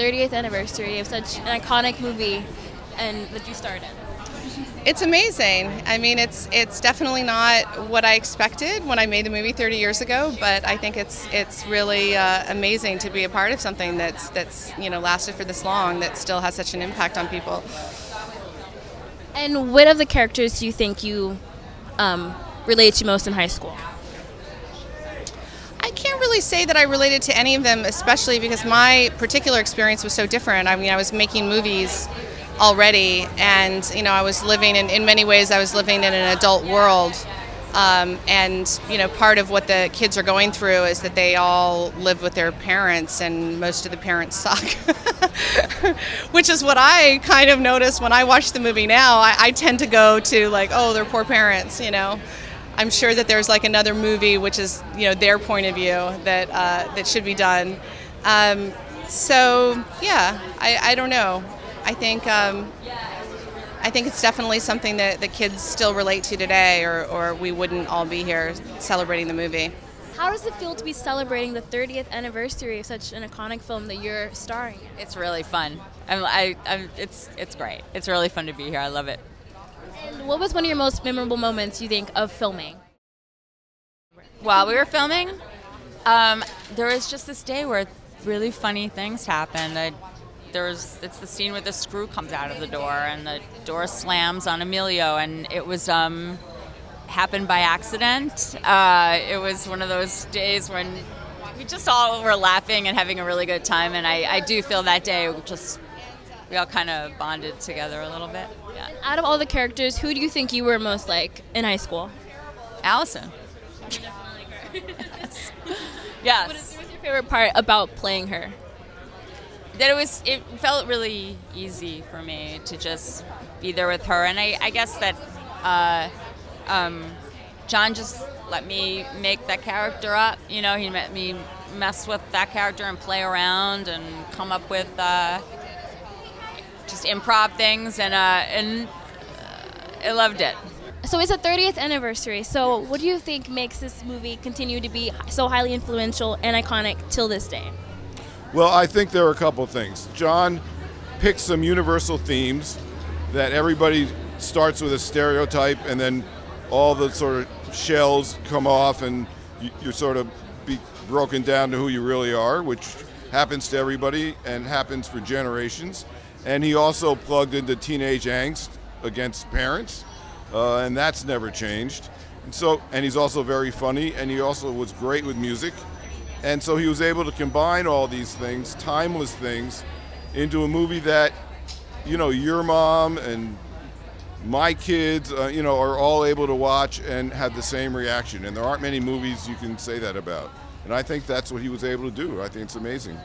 30th anniversary of such an iconic movie and that you starred in? It's amazing. I mean, it's definitely not what I expected when I made the movie 30 years ago, but I think it's really amazing to be a part of something that's lasted for this long, that still has such an impact on people. And what of the characters do you think you relate to most in high school? I can't really say that I related to any of them, especially because my particular experience was so different. I mean, I was making movies already, and I was living in many ways. I was living in an adult world, and part of what the kids are going through is that they all live with their parents, and most of the parents suck. Which is what I kind of notice when I watch the movie now. I tend to go to like, oh, they're poor parents. I'm sure that there's like another movie which is their point of view that should be done. So yeah, I don't know. I think it's definitely something that the kids still relate to today, or we wouldn't all be here celebrating the movie. How does it feel to be celebrating the 30th anniversary of such an iconic film that you're starring in? It's really fun. It's great. It's really fun to be here. I love it. And what was one of your most memorable moments, you think, of filming? While we were filming, there was just this day where really funny things happened. It's the scene where the screw comes out of the door and the door slams on Emilio, and it was happened by accident. It was one of those days when we just all were laughing and having a really good time, and I do feel that day we all kind of bonded together a little bit. Yeah. Out of all the characters, who do you think you were most like in high school? Allison. Yes. Yes. What was your favorite part about playing her? That it felt really easy for me to just be there with her, and I guess that John just let me make that character up. He let me mess with that character and play around and come up with just improv things, and I loved it. So it's a 30th anniversary. So what do you think makes this movie continue to be so highly influential and iconic till this day? Well, I think there are a couple of things. John picked some universal themes that everybody starts with a stereotype, and then all the sort of shells come off, and you're sort of be broken down to who you really are, which happens to everybody and happens for generations. And he also plugged into teenage angst against parents, and that's never changed. And he's also very funny, and he also was great with music. And so he was able to combine all these things, timeless things, into a movie that, your mom and my kids, are all able to watch and have the same reaction. And there aren't many movies you can say that about. And I think that's what he was able to do. I think it's amazing.